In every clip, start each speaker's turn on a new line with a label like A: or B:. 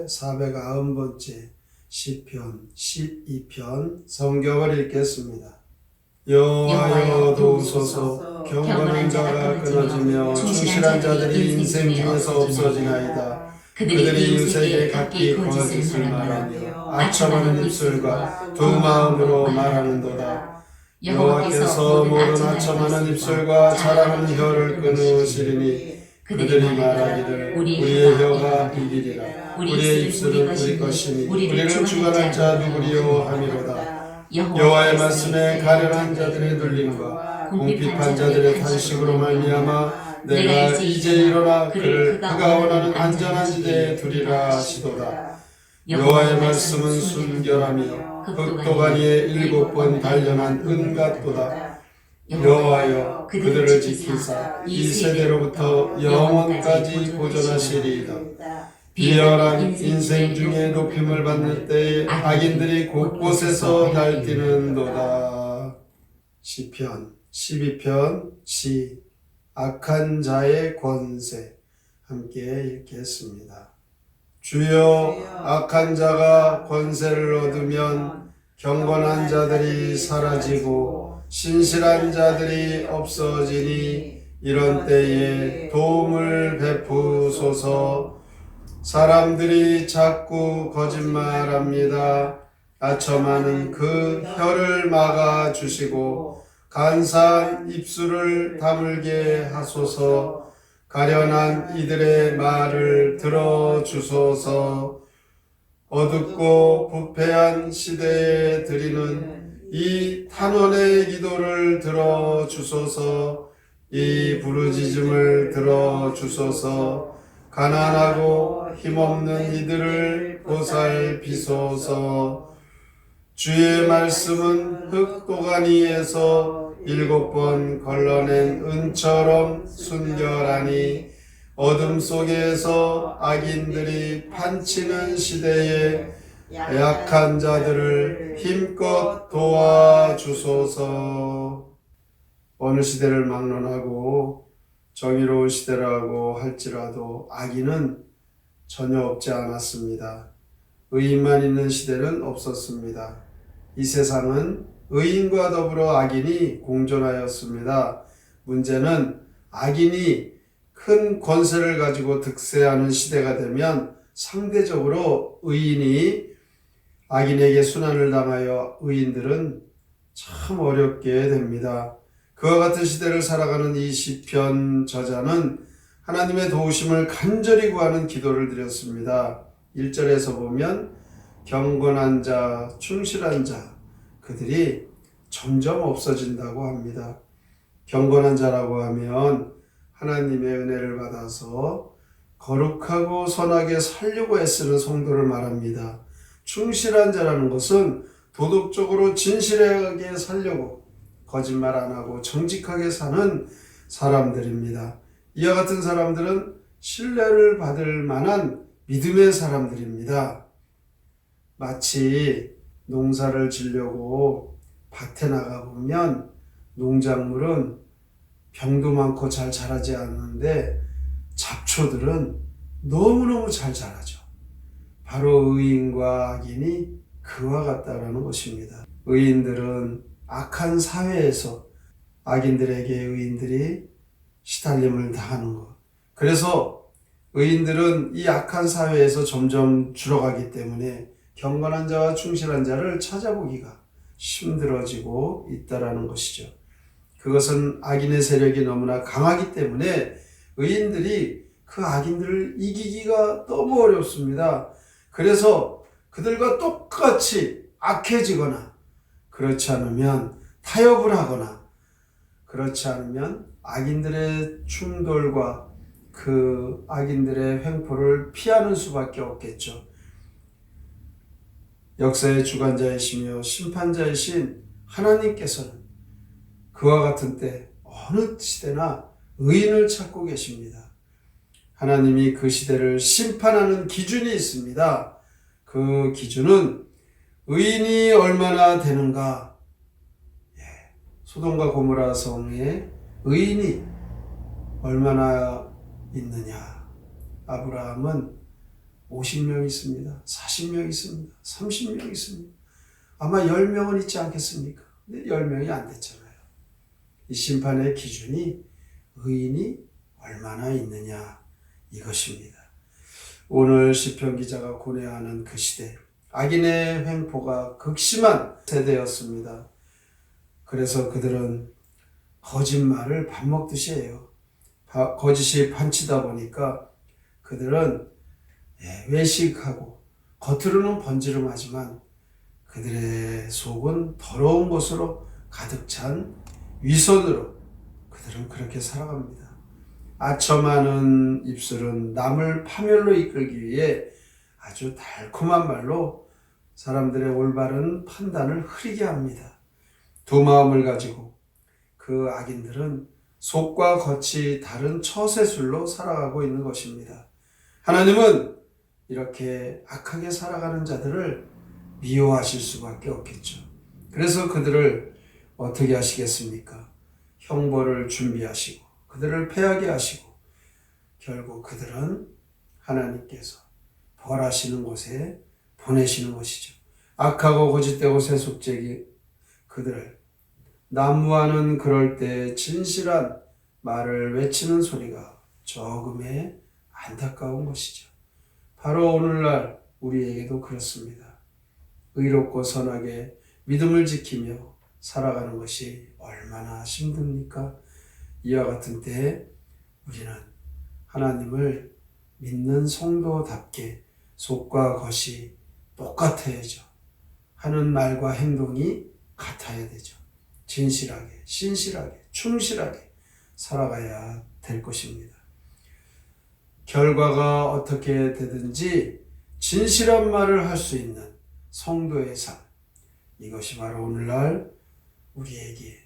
A: 490번째 시편 12편 성경을 읽겠습니다. 여호와여 도우소서. 경건한 자가 끊어지며 충실한 자들이 인생 중에서 없어지나이다. 그들이 이웃에게 각기 거짓을 말하며 아첨하는 입술과 두 마음으로 말하는도다. 여호와께서 모든 아첨하는 입술과 자랑하는 혀를 끊으시리니 그들이 말하기를 우리의 혀가 이기리라. 우리의 입술은 우리 것이니 우리를 주관할 자 누구리요 하미로다. 여호와의 말씀에 가련한 자들의 눌림과 궁핍한 자들의 탄식으로 말미암아 내가 이제 일어나 그를 그가 원하는 안전한 지대에 두리라 하시도다. 여호와의 말씀은 순결하며 흑도가니에 7번 단련한 은 같도다. 여호와여 그들을 지키사 이 세대로부터 영원까지 보존하시리이다. 비열한 인생 중에 높임을 받는 때에 악인들이 곳곳에서 날뛰는도다. 시편 12편 시 악한 자의 권세 함께 읽겠습니다. 주여 악한 자가 권세를 얻으면 경건한 자들이 사라지고 신실한 자들이 없어지니 이런 때에 도움을 베푸소서. 사람들이 자꾸 거짓말합니다. 아첨하는 그 혀를 막아주시고 간사한 입술을 다물게 하소서. 가련한 이들의 말을 들어주소서. 어둡고 부패한 시대에 드리는 이 탄원의 기도를 들어주소서. 이 부르짖음을 들어주소서. 가난하고 힘없는 이들을 보살피소서. 주의 말씀은 흑도가니에서 7번 걸러낸 은처럼 순결하니 어둠 속에서 악인들이 판치는 시대에 약한 자들을 힘껏 도와주소서. 어느 시대를 막론하고 정의로운 시대라고 할지라도 악인은 전혀 없지 않았습니다. 의인만 있는 시대는 없었습니다. 이 세상은 의인과 더불어 악인이 공존하였습니다. 문제는 악인이 큰 권세를 가지고 득세하는 시대가 되면 상대적으로 의인이 악인에게 순환을 당하여 의인들은 참 어렵게 됩니다. 그와 같은 시대를 살아가는 이 시편 저자는 하나님의 도우심을 간절히 구하는 기도를 드렸습니다. 1절에서 보면 경건한 자, 충실한 자, 그들이 점점 없어진다고 합니다. 경건한 자라고 하면 하나님의 은혜를 받아서 거룩하고 선하게 살려고 애쓰는 성도를 말합니다. 충실한 자라는 것은 도덕적으로 진실하게 살려고 거짓말 안 하고 정직하게 사는 사람들입니다. 이와 같은 사람들은 신뢰를 받을 만한 믿음의 사람들입니다. 마치 농사를 지려고 밭에 나가보면 농작물은 병도 많고 잘 자라지 않는데 잡초들은 너무너무 잘 자라죠. 바로 의인과 악인이 그와 같다라는 것입니다. 의인들은 악한 사회에서 악인들에게 의인들이 시달림을 당하는 것. 그래서 의인들은 이 악한 사회에서 점점 줄어가기 때문에 경건한 자와 충실한 자를 찾아보기가 힘들어지고 있다라는 것이죠. 그것은 악인의 세력이 너무나 강하기 때문에 의인들이 그 악인들을 이기기가 너무 어렵습니다. 그래서 그들과 똑같이 악해지거나 그렇지 않으면 타협을 하거나 그렇지 않으면 악인들의 충돌과 그 악인들의 횡포를 피하는 수밖에 없겠죠. 역사의 주관자이시며 심판자이신 하나님께서는 그와 같은 때 어느 시대나 의인을 찾고 계십니다. 하나님이 그 시대를 심판하는 기준이 있습니다. 그 기준은 의인이 얼마나 되는가. 소돔과 고모라 성에 의인이 얼마나 있느냐. 아브라함은 50명 있습니다. 40명 있습니다. 30명 있습니다. 아마 10명은 있지 않겠습니까? 근데 10명이 안 됐잖아요. 이 심판의 기준이 의인이 얼마나 있느냐 이것입니다. 오늘 시편 기자가 고뇌하는 그 시대, 악인의 횡포가 극심한 세대였습니다. 그래서 그들은 거짓말을 밥 먹듯이 해요. 거짓이 판치다 보니까 그들은 외식하고 겉으로는 번지름하지만 그들의 속은 더러운 것으로 가득 찬 위선으로 그들은 그렇게 살아갑니다. 아첨하는 입술은 남을 파멸로 이끌기 위해 아주 달콤한 말로 사람들의 올바른 판단을 흐리게 합니다. 두 마음을 가지고 그 악인들은 속과 겉이 다른 처세술로 살아가고 있는 것입니다. 하나님은 이렇게 악하게 살아가는 자들을 미워하실 수밖에 없겠죠. 그래서 그들을 어떻게 하시겠습니까? 형벌을 준비하시고 그들을 패하게 하시고 결국 그들은 하나님께서 벌하시는 곳에 보내시는 것이죠. 악하고 거짓되고 세속적인 그들을 난무하는 그럴 때 진실한 말을 외치는 소리가 조금의 안타까운 것이죠. 바로 오늘날 우리에게도 그렇습니다. 의롭고 선하게 믿음을 지키며 살아가는 것이 얼마나 힘듭니까? 이와 같은 때에 우리는 하나님을 믿는 성도답게 속과 겉이 똑같아야죠. 하는 말과 행동이 같아야 되죠. 진실하게, 신실하게, 충실하게 살아가야 될 것입니다. 결과가 어떻게 되든지 진실한 말을 할 수 있는 성도의 삶, 이것이 바로 오늘날 우리에게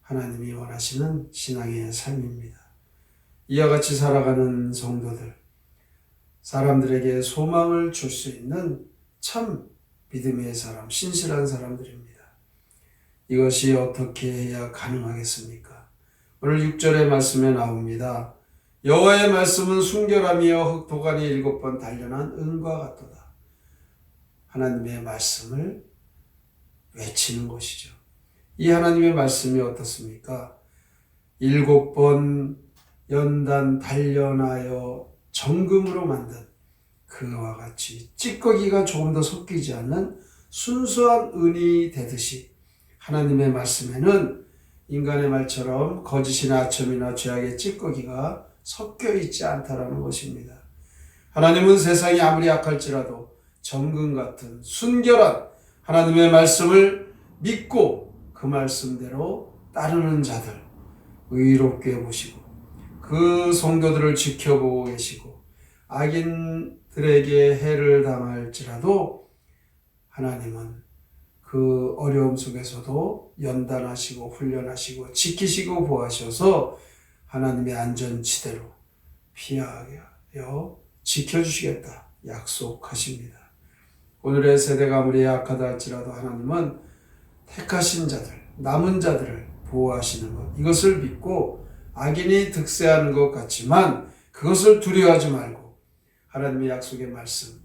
A: 하나님이 원하시는 신앙의 삶입니다. 이와 같이 살아가는 성도들, 사람들에게 소망을 줄 수 있는 참 믿음의 사람, 신실한 사람들입니다. 이것이 어떻게 해야 가능하겠습니까? 오늘 6절의 말씀에 나옵니다. 여호와의 말씀은 순결하며 흑도간이 7번 단련한 은과 같도다. 하나님의 말씀을 외치는 것이죠. 이 하나님의 말씀이 어떻습니까? 7번 연단 단련하여 정금으로 만든 그와 같이 찌꺼기가 조금 더 섞이지 않는 순수한 은이 되듯이 하나님의 말씀에는 인간의 말처럼 거짓이나 아첨이나 죄악의 찌꺼기가 섞여 있지 않다라는 것입니다. 하나님은 세상이 아무리 악할지라도 정금 같은 순결한 하나님의 말씀을 믿고 그 말씀대로 따르는 자들 의롭게 보시고 그 성도들을 지켜보고 계시고 악인들에게 해를 당할지라도 하나님은 그 어려움 속에서도 연단하시고 훈련하시고 지키시고 보호하셔서 하나님의 안전지대로 피하게 하여 지켜주시겠다 약속하십니다. 오늘의 세대가 아무리 악하다 할지라도 하나님은 택하신 자들, 남은 자들을 보호하시는 것, 이것을 믿고 악인이 득세하는 것 같지만 그것을 두려워하지 말고 하나님의 약속의 말씀,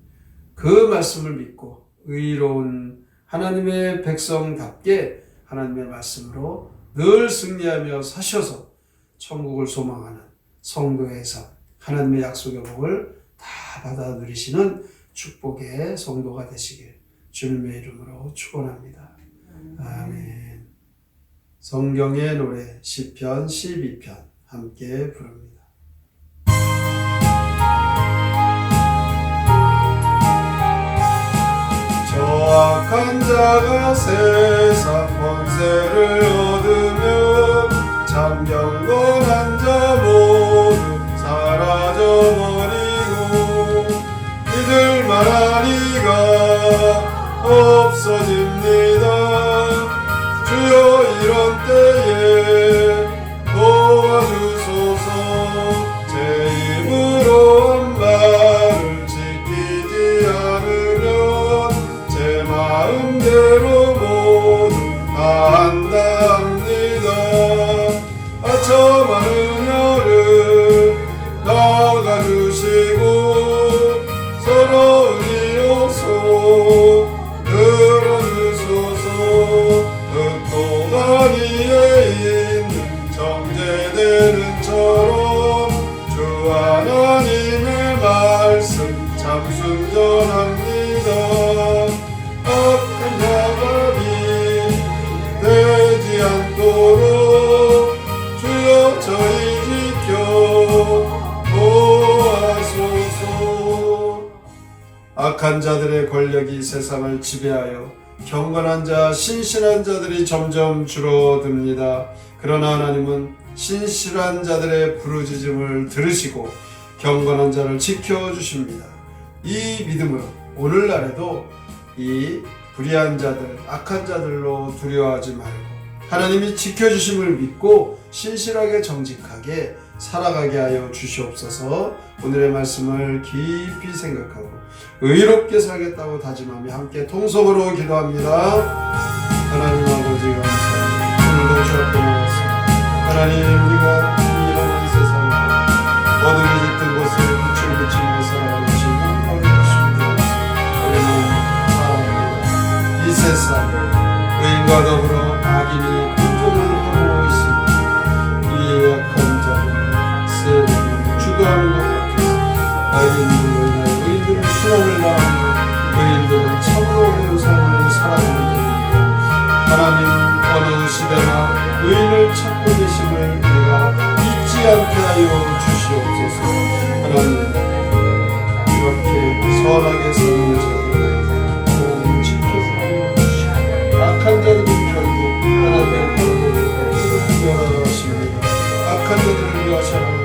A: 그 말씀을 믿고 의로운 하나님의 백성답게 하나님의 말씀으로 늘 승리하며 사셔서 천국을 소망하는 성도의 삶, 하나님의 약속의 복을 다 받아 누리시는 축복의 성도가 되시길 주님의 이름으로 축원합니다. 아멘. 성경의 노래 시편 12편 함께 부릅니다. 저 악한 자가 세상 권세를 얻으면 참 경건한 자 모두 사라져버리고 믿을 만한 이가 없어집니다. 주여 이런 때에 도와주소서. 제 입으로 한 말을 지키지 않으면 제 마음대로 모두 다 한다. 이 세상을 지배하여 경건한 자, 신실한 자들이 점점 줄어듭니다. 그러나 하나님은 신실한 자들의 부르짖음을 들으시고 경건한 자를 지켜주십니다. 이 믿음으로 오늘날에도 이 불의한 자들, 악한 자들로 두려워하지 말고 하나님이 지켜주심을 믿고 신실하게 정직하게 살아가게 하여 주시옵소서. 오늘의 말씀을 깊이 생각하고 의롭게 살겠다고 다짐하며 함께 통성으로 기도합니다. 하나님 아버지 감사합니다. 오늘도 주 앞에 나왔습니다. 하나님, 우리가 이 험한 세상에 어둠이 짙은 곳에 빛을 비치며 살아가고 있는 어려우십니다. 우리는 사랑합니다. 이 세상 의인과 더불어 악인이 공존을 하고 있습니다. 이 약한 자는 세상을 주도하는 것 같아서 의인들은 순환을 당하고 의인들은 참으로 어려운 삶을 살아가는 것입니다. 하나님, 어느 시대나 의인을 찾고 계심을 우리가 잊지 않게 하여 주시옵소서. 하나님, 이렇게 선하게 사는 자들을 꼭 지켜주시고 악한 자들은 결국 하나님의 벌을 받으십니다. 악한 자들을 위하셔